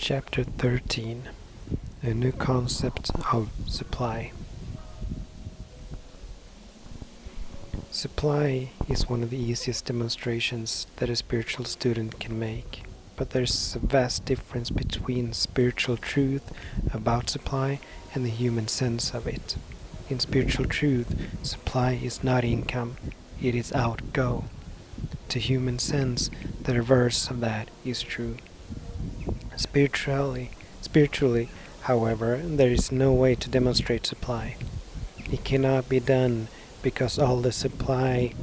Chapter 13. A new concept of supply. Supply is one of the easiest demonstrations that a spiritual student can make, but there's a vast difference between spiritual truth about supply and the human sense of it. In spiritual truth, supply is not income, it is outgo. To human sense, the reverse of that is true. Spiritually, however, there is no way to demonstrate supply. It cannot be done because all the supply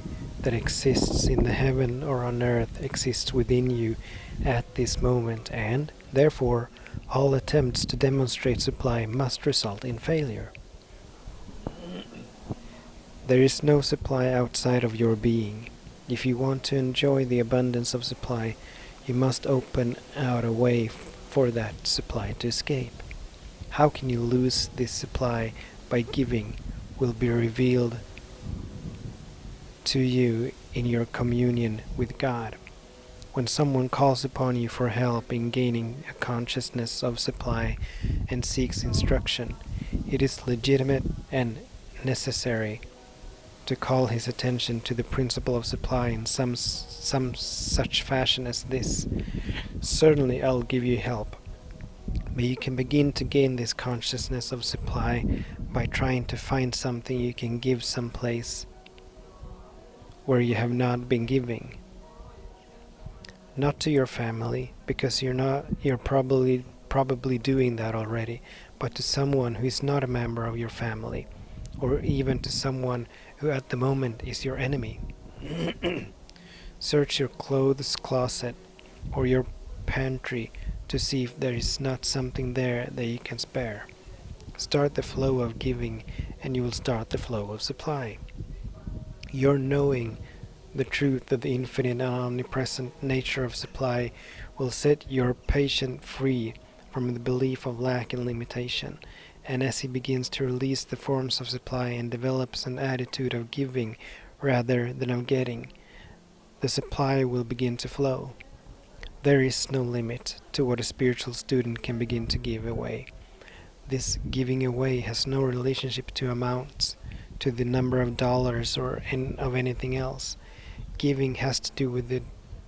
that exists in the heaven or on earth exists within you at this moment, and, therefore, all attempts to demonstrate supply must result in failure. There is no supply outside of your being. If you want to enjoy the abundance of supply, you must open out a way for that supply to escape. How can you lose this supply by giving will be revealed to you in your communion with God. When someone calls upon you for help in gaining a consciousness of supply and seeks instruction, it is legitimate and necessary to call his attention to the principle of supply in some such fashion as this. Certainly I'll give you help, but you can begin to gain this consciousness of supply by trying to find something you can give someplace where you have not been giving. Not to your family, because you're probably doing that already, but to someone who is not a member of your family, or even to someone who at the moment is your enemy. Search your clothes closet or your pantry to see if there is not something there that you can spare. Start the flow of giving and you will start the flow of supply. Your knowing the truth of the infinite and omnipresent nature of supply will set your patient free from the belief of lack and limitation, and as he begins to release the forms of supply and develops an attitude of giving rather than of getting, the supply will begin to flow. There is no limit to what a spiritual student can begin to give away. This giving away has no relationship to amounts, to the number of dollars or of anything else. Giving has to do with the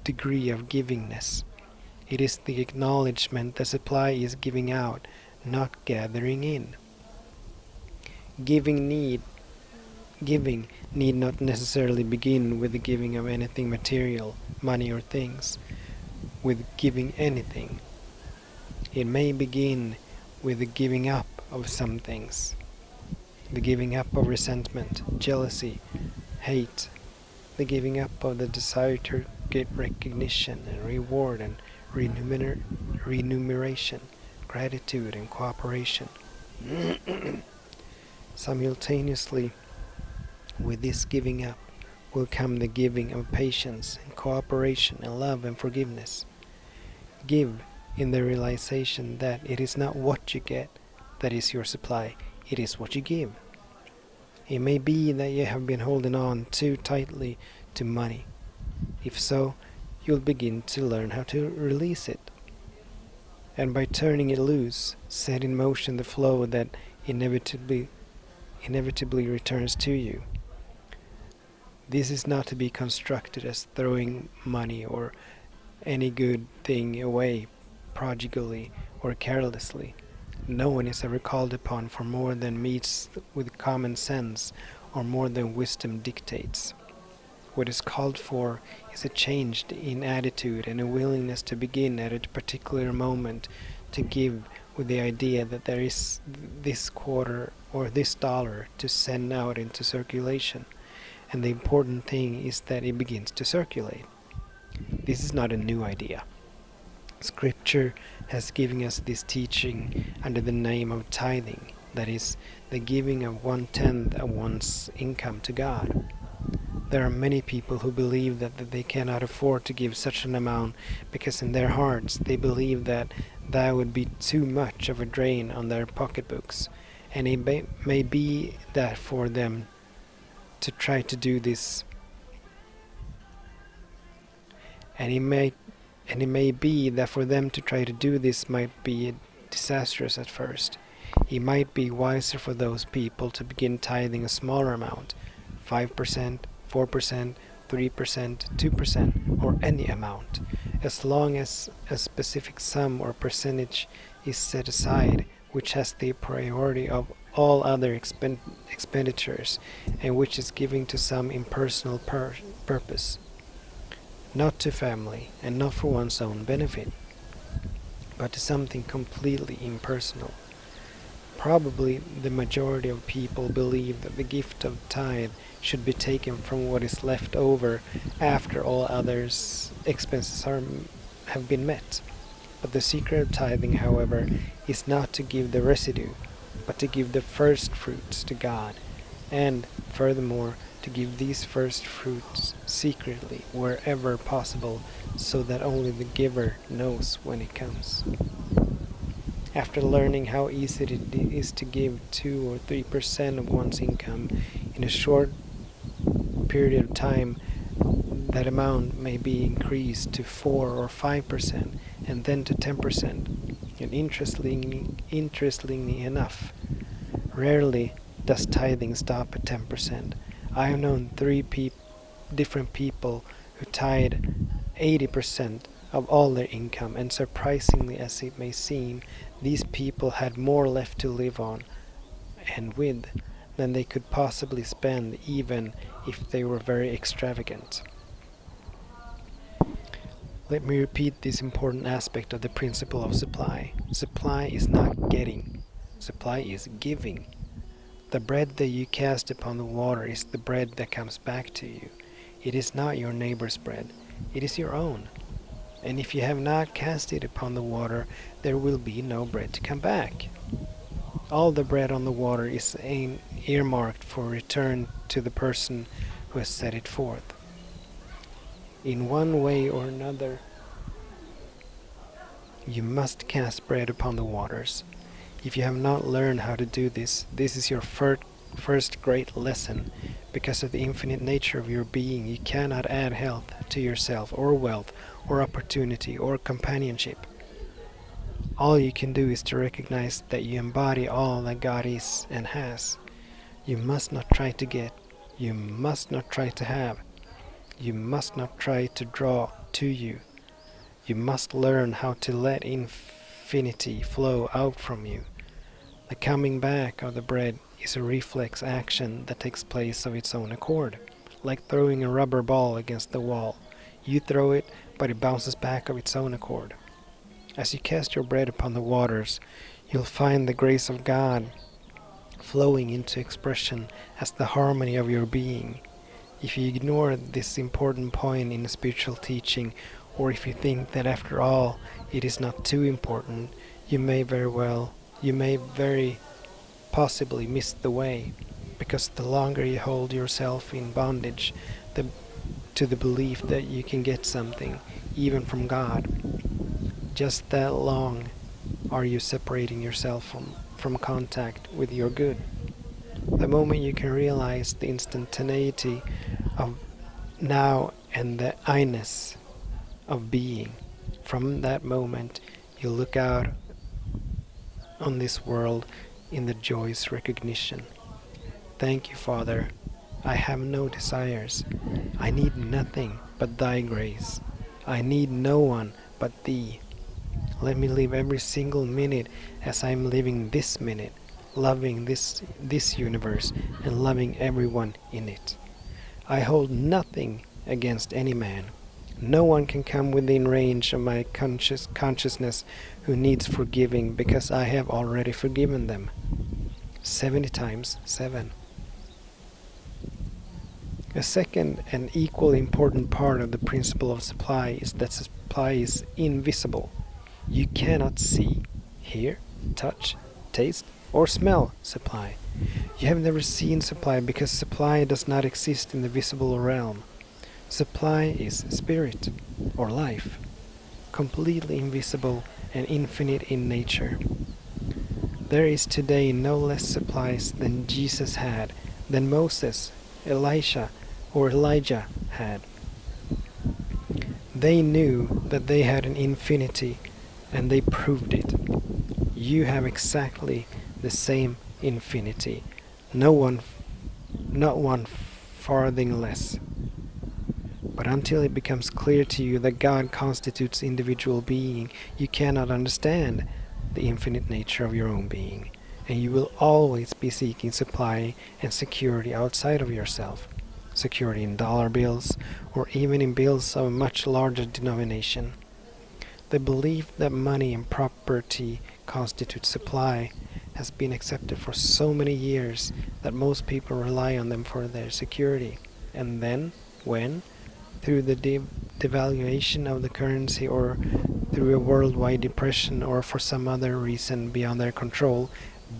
degree of givingness. It is the acknowledgement that supply is giving out, not gathering in. Giving need not necessarily begin with the giving of anything material, money or things, with giving anything. It may begin with the giving up of some things, the giving up of resentment, jealousy, hate, the giving up of the desire to get recognition and reward and remuneration, gratitude and cooperation. Simultaneously with this giving up will come the giving of patience and cooperation and love and forgiveness. Give in the realization that it is not what you get that is your supply, it is what you give. It may be that you have been holding on too tightly to money. If so, you'll begin to learn how to release it. And by turning it loose, set in motion the flow that inevitably returns to you. This is not to be constructed as throwing money or any good thing away prodigally or carelessly. No one is ever called upon for more than meets with common sense or more than wisdom dictates. What is called for is a change in attitude and a willingness to begin at a particular moment to give with the idea that there is this quarter or this dollar to send out into circulation, and the important thing is that it begins to circulate. This is not a new idea. Scripture has given us this teaching under the name of tithing, that is, the giving of 1/10 of one's income to God. There are many people who believe that they cannot afford to give such an amount because in their hearts they believe that would be too much of a drain on their pocketbooks, and it may be that for them to try to do this, and And it may be that for them to try to do this might be disastrous at first. It might be wiser for those people to begin tithing a smaller amount, 5%, 4%, 3%, 2%, or any amount, as long as a specific sum or percentage is set aside, which has the priority of all other expenditures, and which is giving to some impersonal purpose, not to family and not for one's own benefit, but to something completely impersonal. Probably the majority of people believe that the gift of tithe should be taken from what is left over after all others' expenses have been met. But the secret of tithing, however, is not to give the residue, but to give the first fruits to God, and, furthermore, to give these first fruits secretly wherever possible, so that only the giver knows when it comes. After learning how easy it is to give 2 or 3% of one's income in a short period of time, that amount may be increased to 4 or 5% and then to 10%. And interestingly enough, rarely does tithing stop at 10%. I have known 3 different people who tithe 80% of all their income, and surprisingly as it may seem, these people had more left to live on and with than they could possibly spend, even if they were very extravagant. Let me repeat this important aspect of the principle of supply. Supply is not getting. Supply is giving. The bread that you cast upon the water is the bread that comes back to you. It is not your neighbor's bread. It is your own. And if you have not cast it upon the water, there will be no bread to come back. All the bread on the water is earmarked for return to the person who has set it forth. In one way or another, you must cast bread upon the waters. If you have not learned how to do this, this is your first great lesson. Because of the infinite nature of your being, you cannot add health to yourself, or wealth, or opportunity, or companionship. All you can do is to recognize that you embody all that God is and has. You must not try to get. You must not try to have. You must not try to draw to you. You must learn how to let infinity flow out from you. The coming back of the bread is a reflex action that takes place of its own accord, like throwing a rubber ball against the wall. You throw it, but it bounces back of its own accord. As you cast your bread upon the waters, you'll find the grace of God flowing into expression as the harmony of your being. If you ignore this important point in spiritual teaching, or if you think that after all it is not too important, you may very possibly miss the way, because the longer you hold yourself in bondage to the belief that you can get something, even from God, just that long are you separating yourself from contact with your good. The moment you can realize the instantaneity of now and the I-ness of being, from that moment you look out on this world in the joyous recognition. Thank you, Father. I have no desires. I need nothing but Thy grace. I need no one but Thee. Let me live every single minute as I am living this minute, loving this universe and loving everyone in it. I hold nothing against any man. No one can come within range of my consciousness who needs forgiving, because I have already forgiven them. 70 times 7. A second and equally important part of the principle of supply is that supply is invisible. You cannot see, hear, touch, taste, or smell supply. You have never seen supply because supply does not exist in the visible realm. Supply is spirit, or life, completely invisible and infinite in nature. There is today no less supplies than Jesus had, than Moses, Elisha, or Elijah had. They knew that they had an infinity, and they proved it. You have exactly the same infinity, no one, not one farthing less. But until it becomes clear to you that God constitutes individual being, you cannot understand the infinite nature of your own being, and you will always be seeking supply and security outside of yourself. Security in dollar bills, or even in bills of a much larger denomination. The belief that money and property constitute supply has been accepted for so many years that most people rely on them for their security. And then, when, through the devaluation of the currency, or through a worldwide depression, or for some other reason beyond their control,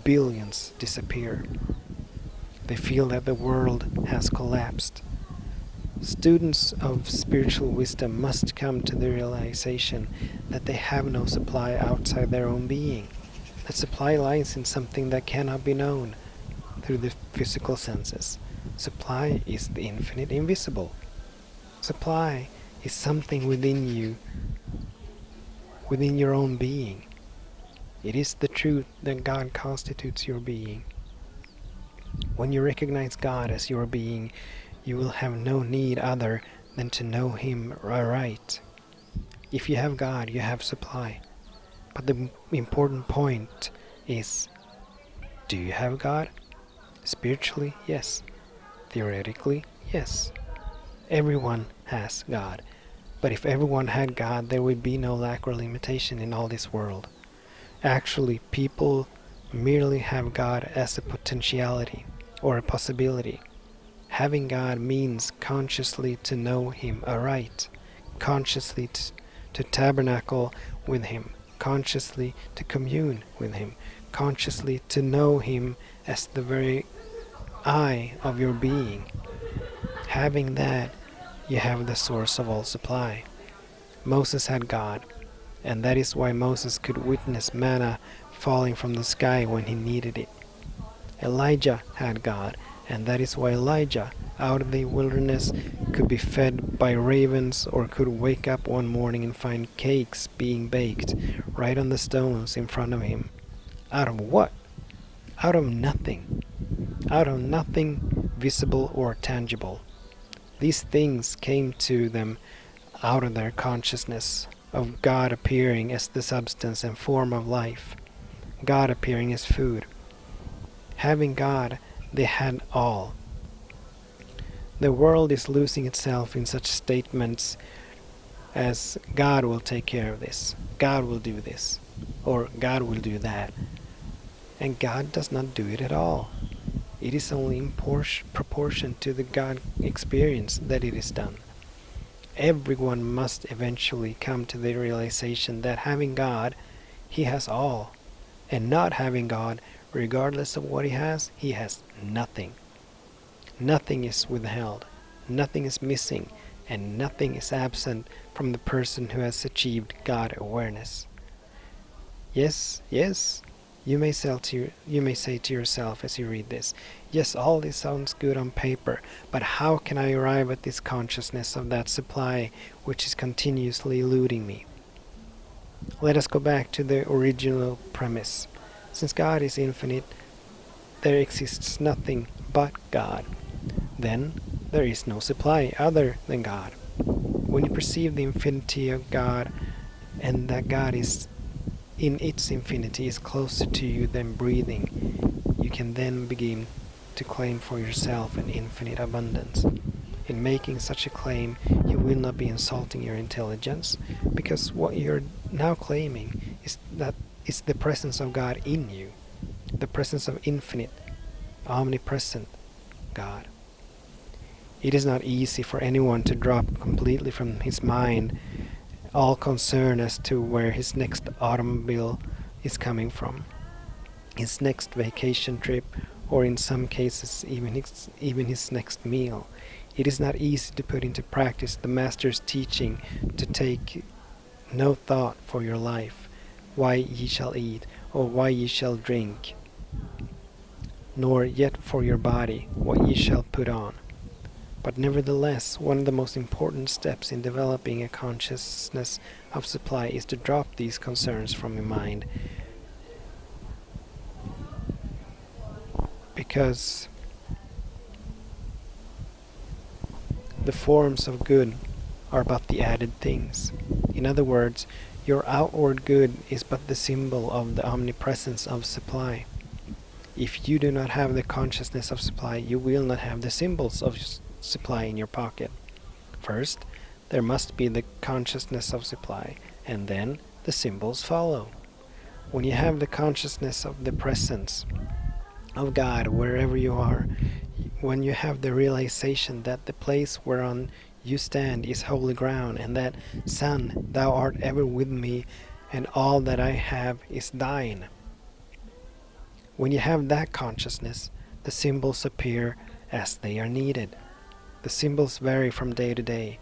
billions disappear, they feel that the world has collapsed. Students of spiritual wisdom must come to the realization that they have no supply outside their own being. That supply lies in something that cannot be known through the physical senses. Supply is the infinite invisible. Supply is something within you, within your own being. It is the truth that God constitutes your being. When you recognize God as your being, you will have no need other than to know Him aright. If you have God, you have supply. But the important point is, do you have God? Spiritually, yes. Theoretically, yes. Everyone has God. But if everyone had God, there would be no lack or limitation in all this world. Actually, people merely have God as a potentiality or a possibility. Having God means consciously to know Him aright, consciously to tabernacle with Him, consciously to commune with Him, consciously to know Him as the very eye of your being. Having that, you have the source of all supply. Moses had God, and that is why Moses could witness manna falling from the sky when he needed it. Elijah had God, and that is why Elijah, out of the wilderness, could be fed by ravens, or could wake up one morning and find cakes being baked right on the stones in front of him. Out of what? Out of nothing. Out of nothing visible or tangible. These things came to them out of their consciousness of God appearing as the substance and form of life, God appearing as food. Having God, they had all. The world is losing itself in such statements as God will take care of this, God will do this, or God will do that. And God does not do it at all. It is only in proportion to the God experience that it is done. Everyone must eventually come to the realization that having God, he has all. And not having God, regardless of what he has nothing. Nothing is withheld, nothing is missing, and nothing is absent from the person who has achieved God awareness. Yes, yes, you may say to yourself as you read this, yes, all this sounds good on paper, but how can I arrive at this consciousness of that supply which is continuously eluding me? Let us go back to the original premise. Since God is infinite, there exists nothing but God. Then there is no supply other than God. When you perceive the infinity of God, and that God is in its infinity is closer to you than breathing, you can then begin to claim for yourself an infinite abundance. In making such a claim, you will not be insulting your intelligence, because what you're now claiming is that it's the presence of God in you, the presence of infinite, omnipresent God. It is not easy for anyone to drop completely from his mind all concern as to where his next automobile is coming from, his next vacation trip, or in some cases even his next meal. It is not easy to put into practice the Master's teaching to take no thought for your life, why ye shall eat, or why ye shall drink, nor yet for your body, what ye shall put on. But nevertheless, one of the most important steps in developing a consciousness of supply is to drop these concerns from your mind, because the forms of good are but the added things. In other words, your outward good is but the symbol of the omnipresence of supply. If you do not have the consciousness of supply, you will not have the symbols of supply in your pocket. First, there must be the consciousness of supply, and then the symbols follow. When you have the consciousness of the presence of God wherever you are, when you have the realization that the place whereon you stand is holy ground, and that, Son, thou art ever with me, and all that I have is thine. When you have that consciousness, the symbols appear as they are needed. The symbols vary from day to day.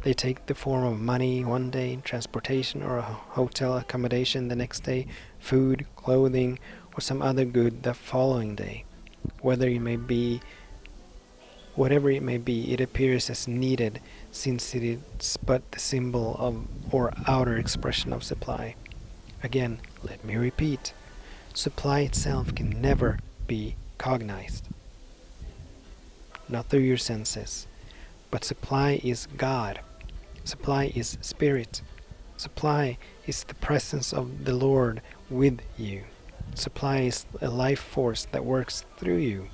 They take the form of money one day, transportation or a hotel accommodation the next day, food, clothing, or some other good the following day. Whatever it may be, it appears as needed, since it is but the symbol of or outer expression of supply. Again, let me repeat. Supply itself can never be cognized, not through your senses. But supply is God. Supply is spirit. Supply is the presence of the Lord with you. Supply is a life force that works through you.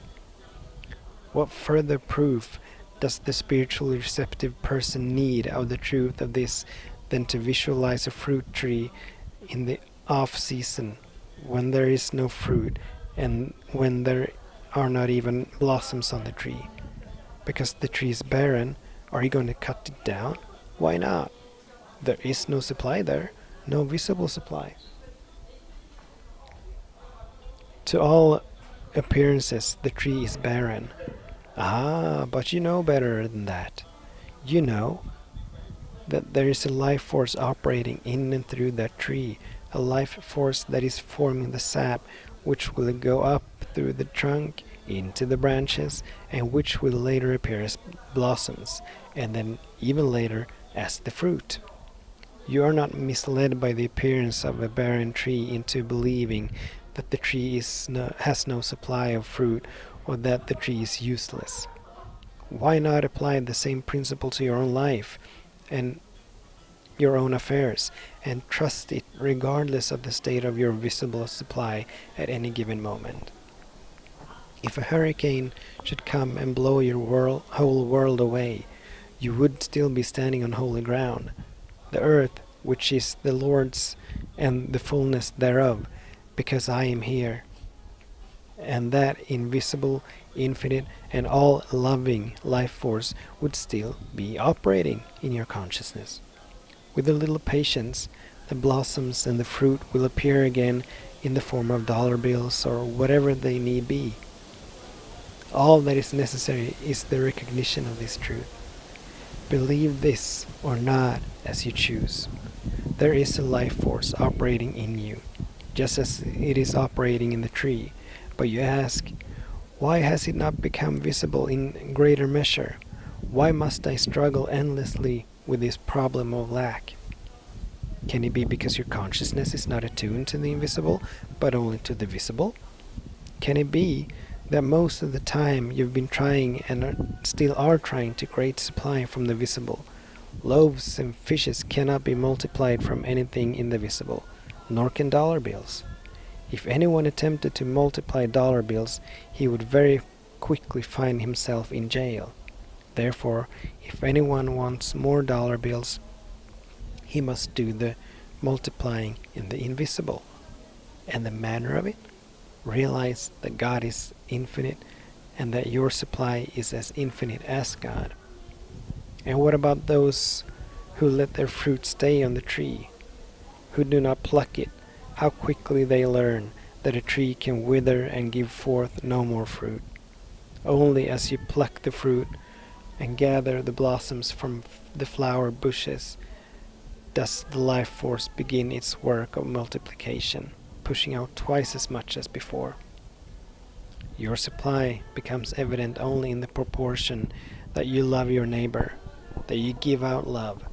What further proof does the spiritually receptive person need of the truth of this than to visualize a fruit tree in the off-season, when there is no fruit and when there are not even blossoms on the tree? Because the tree is barren, are you going to cut it down? Why not? There is no supply there, no visible supply. To all appearances, the tree is barren. Ah, but you know better than that. You know that there is a life force operating in and through that tree, a life force that is forming the sap, which will go up through the trunk into the branches, and which will later appear as blossoms, and then even later as the fruit. You are not misled by the appearance of a barren tree into believing that the tree has no supply of fruit, or that the tree is useless. Why not apply the same principle to your own life and your own affairs, and trust it regardless of the state of your visible supply at any given moment? If a hurricane should come and blow your whole world away, you would still be standing on holy ground. The earth, which is the Lord's, and the fullness thereof, because I am here. And that invisible, infinite, and all-loving life force would still be operating in your consciousness. With a little patience, the blossoms and the fruit will appear again in the form of dollar bills or whatever they may be. All that is necessary is the recognition of this truth. Believe this or not as you choose. There is a life force operating in you, just as it is operating in the tree. But you ask, why has it not become visible in greater measure? Why must I struggle endlessly with this problem of lack? Can it be because your consciousness is not attuned to the invisible, but only to the visible? Can it be that most of the time you've been trying and still are trying to create supply from the visible? Loaves and fishes cannot be multiplied from anything in the visible, nor can dollar bills. If anyone attempted to multiply dollar bills, he would very quickly find himself in jail. Therefore, if anyone wants more dollar bills, he must do the multiplying in the invisible. And the manner of it? Realize that God is infinite, and that your supply is as infinite as God. And what about those who let their fruit stay on the tree, who do not pluck it? How quickly they learn that a tree can wither and give forth no more fruit. Only as you pluck the fruit and gather the blossoms from the flower bushes does the life force begin its work of multiplication, pushing out twice as much as before. Your supply becomes evident only in the proportion that you love your neighbor, that you give out love,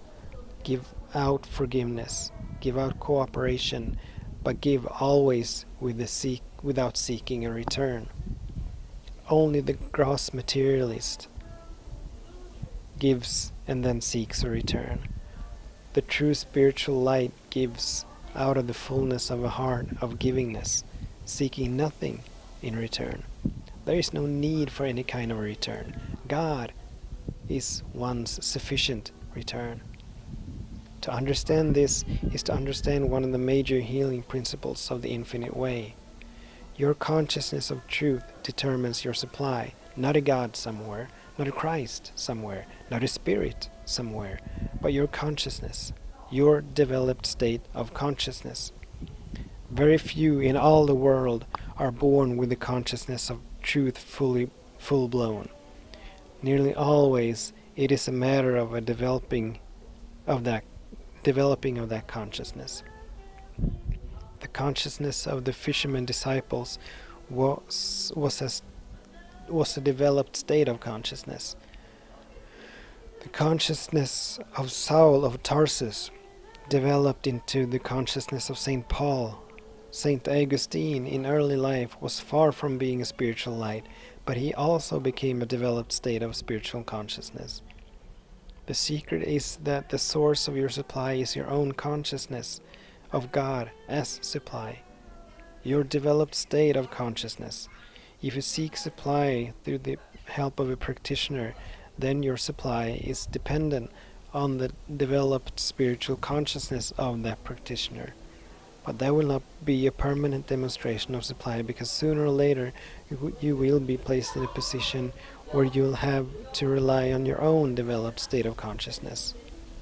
give out forgiveness, give out cooperation, but give always without seeking a return. Only the gross materialist gives and then seeks a return. The true spiritual light gives out of the fullness of a heart of givingness, seeking nothing in return. There is no need for any kind of a return. God is one's sufficient return. To understand this is to understand one of the major healing principles of the infinite way. Your consciousness of truth determines your supply, not a God somewhere, not a Christ somewhere, not a spirit somewhere, but your consciousness, your developed state of consciousness. Very few in all the world are born with the consciousness of truth full blown. Nearly always it is a matter of a developing of that consciousness. The consciousness of the fishermen disciples was a developed state of consciousness. The consciousness of Saul of Tarsus developed into the consciousness of St. Paul. St. Augustine in early life was far from being a spiritual light, but he also became a developed state of spiritual consciousness. The secret is that the source of your supply is your own consciousness of God as supply, your developed state of consciousness. If you seek supply through the help of a practitioner, then your supply is dependent on the developed spiritual consciousness of that practitioner. But that will not be a permanent demonstration of supply, because sooner or later you will be placed in a position where you'll have to rely on your own developed state of consciousness,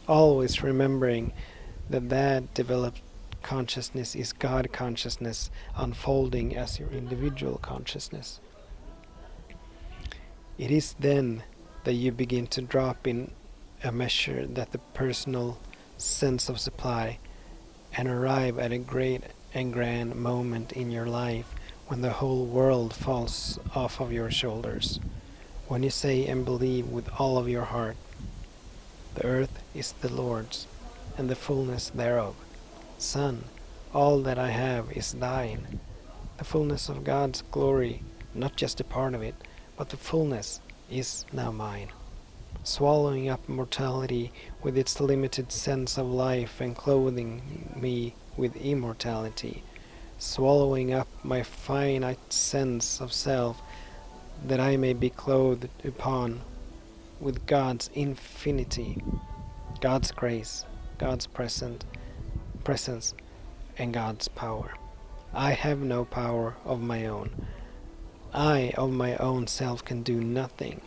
always remembering that developed consciousness is God consciousness unfolding as your individual consciousness. It is then that you begin to drop in a measure that the personal sense of supply and arrive at a great and grand moment in your life when the whole world falls off of your shoulders. When you say and believe with all of your heart, the earth is the Lord's, and the fullness thereof. Son, all that I have is thine. The fullness of God's glory, not just a part of it, but the fullness is now mine. Swallowing up mortality with its limited sense of life and clothing me with immortality. Swallowing up my finite sense of self, that I may be clothed upon with God's infinity, God's grace, God's presence, and God's power. I have no power of my own. I of my own self can do nothing.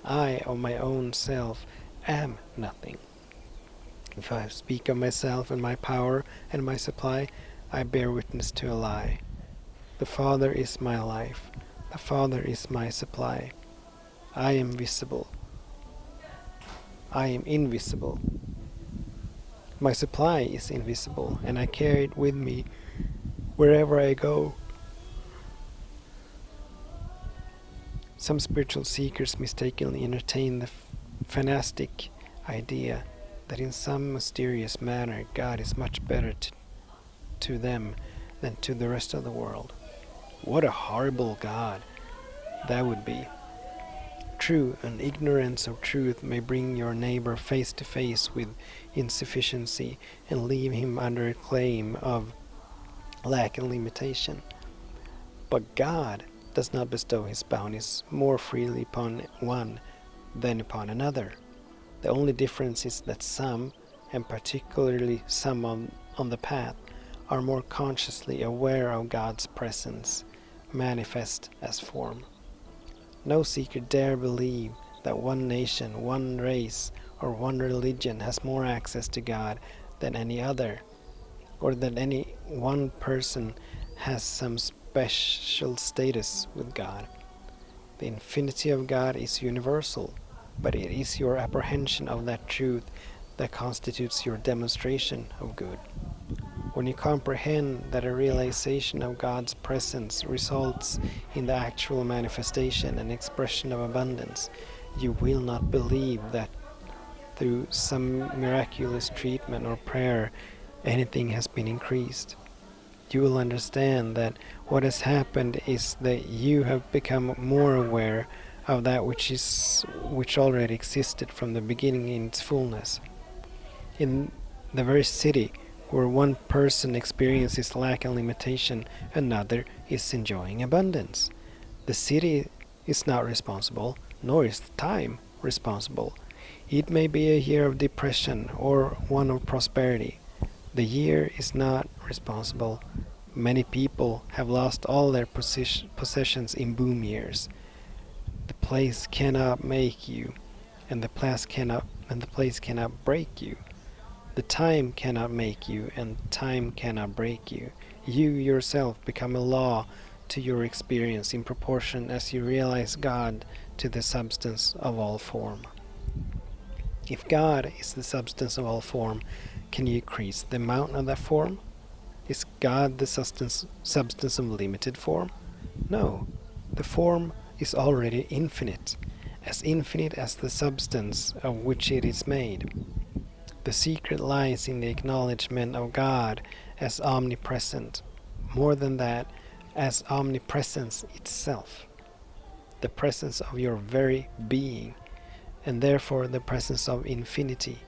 I of my own self am nothing. If I speak of myself and my power and my supply, I bear witness to a lie. The Father is my life. The Father is my supply. I am visible. I am invisible. My supply is invisible, and I carry it with me wherever I go. Some spiritual seekers mistakenly entertain the fantastic idea that in some mysterious manner God is much better to them than to the rest of the world. What a horrible God that would be. True, an ignorance of truth may bring your neighbor face to face with insufficiency and leave him under a claim of lack and limitation. But God does not bestow his bounties more freely upon one than upon another. The only difference is that some, and particularly some on the path, are more consciously aware of God's presence, manifest as form. No seeker dare believe that one nation, one race, or one religion has more access to God than any other, or that any one person has some special status with God. The infinity of God is universal, but it is your apprehension of that truth that constitutes your demonstration of good. When you comprehend that a realization of God's presence results in the actual manifestation and expression of abundance, You will not believe that through some miraculous treatment or prayer anything has been increased. You will understand that what has happened is that you have become more aware of that which already existed from the beginning in its fullness. In the very city where one person experiences lack and limitation, another is enjoying abundance. The city is not responsible, nor is time responsible. It may be a year of depression or one of prosperity. The year is not responsible. Many people have lost all their possessions in boom years. The place cannot make you, and the place cannot break you. The time cannot make you, and time cannot break you. You yourself become a law to your experience in proportion as you realize God to the substance of all form. If God is the substance of all form, can you increase the amount of that form? Is God the substance of limited form? No. The form is already infinite as the substance of which it is made. The secret lies in the acknowledgement of God as omnipresent. More than that, as omnipresence itself. The presence of your very being, and therefore the presence of infinity.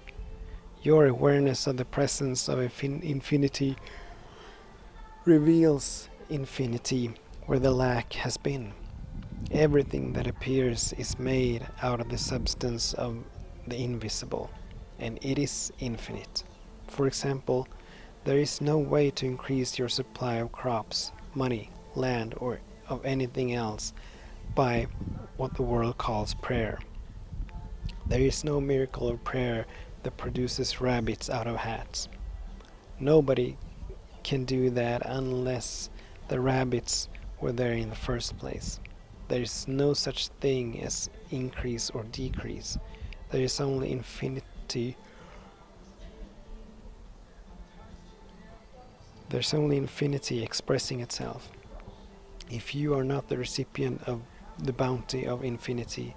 Your awareness of the presence of infinity reveals infinity where the lack has been. Everything that appears is made out of the substance of the invisible, and it is infinite. For example, there is no way to increase your supply of crops, money, land, or of anything else by what the world calls prayer. There is no miracle of prayer that produces rabbits out of hats. Nobody can do that unless the rabbits were there in the first place. There is no such thing as increase or decrease. There is only infinity. There's only infinity expressing itself. If you are not the recipient of the bounty of infinity,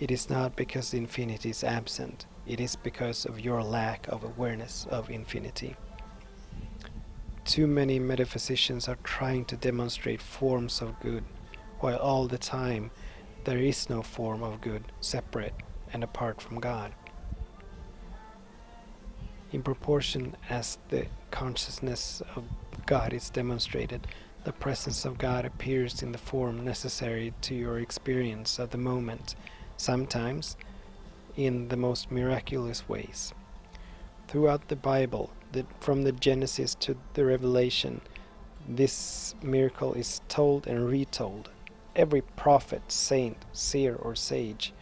it is not because infinity is absent. It is because of your lack of awareness of infinity. Too many metaphysicians are trying to demonstrate forms of good, while all the time there is no form of good separate and apart from God. In proportion as the consciousness of God is demonstrated, the presence of God appears in the form necessary to your experience of the moment, sometimes in the most miraculous ways. Throughout the Bible, from the Genesis to the Revelation, this miracle is told and retold. Every prophet, saint, seer, or sage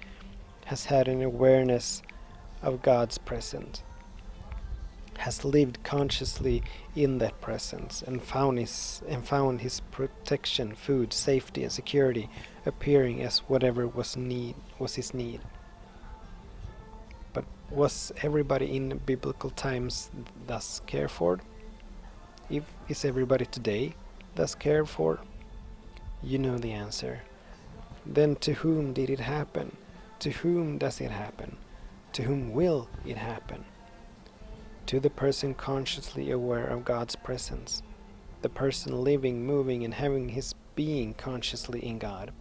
has had an awareness of God's presence, has lived consciously in that presence, and found his protection, food, safety, and security appearing as whatever was his need. But was everybody in biblical times thus cared for? Is everybody today thus cared for? You know the answer. Then to whom did it happen? To whom does it happen? To whom will it happen? To the person consciously aware of God's presence, the person living, moving, and having his being consciously in God.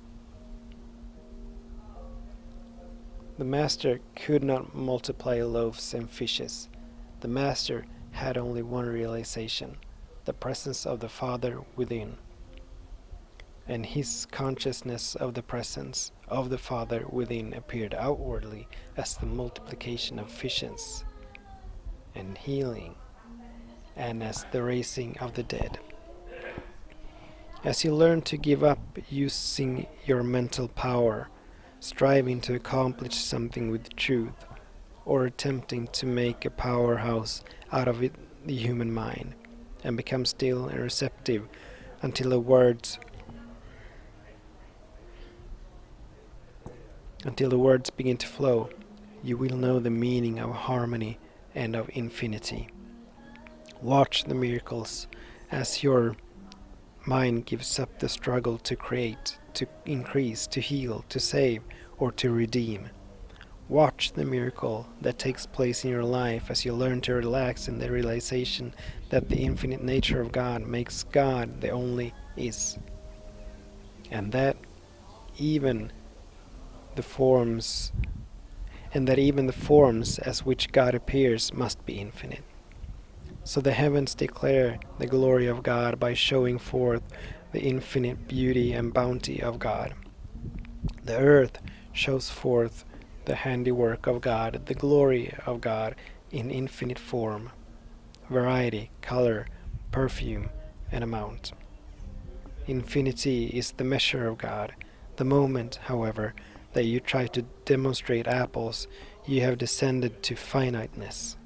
The Master could not multiply loaves and fishes. The Master had only one realization, the presence of the Father within. And his consciousness of the presence of the Father within appeared outwardly as the multiplication of fishes and healing, and as the raising of the dead. As you learn to give up using your mental power, striving to accomplish something with truth, or attempting to make a powerhouse out of the human mind, and become still and receptive until the words begin to flow, you will know the meaning of harmony and of infinity. Watch the miracles as your mind gives up the struggle to create, to increase, to heal, to save, or to redeem. Watch the miracle that takes place in your life as you learn to relax in the realization that the infinite nature of God makes God the only is, and that even the forms even the forms as which God appears must be infinite. So the heavens declare the glory of God by showing forth the infinite beauty and bounty of God. The earth shows forth the handiwork of God, the glory of God in infinite form, variety, color, perfume, and amount. Infinity is the measure of God. The moment, however, that you try to demonstrate apples, you have descended to finiteness.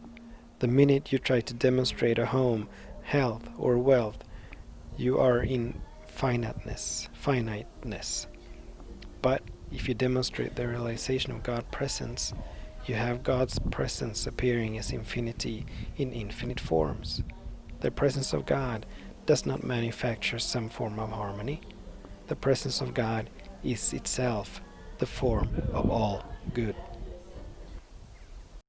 The minute you try to demonstrate a home, health, or wealth, you are in finiteness. But if you demonstrate the realization of God's presence, you have God's presence appearing as infinity in infinite forms. The presence of God does not manufacture some form of harmony. The presence of God is itself the form of all good.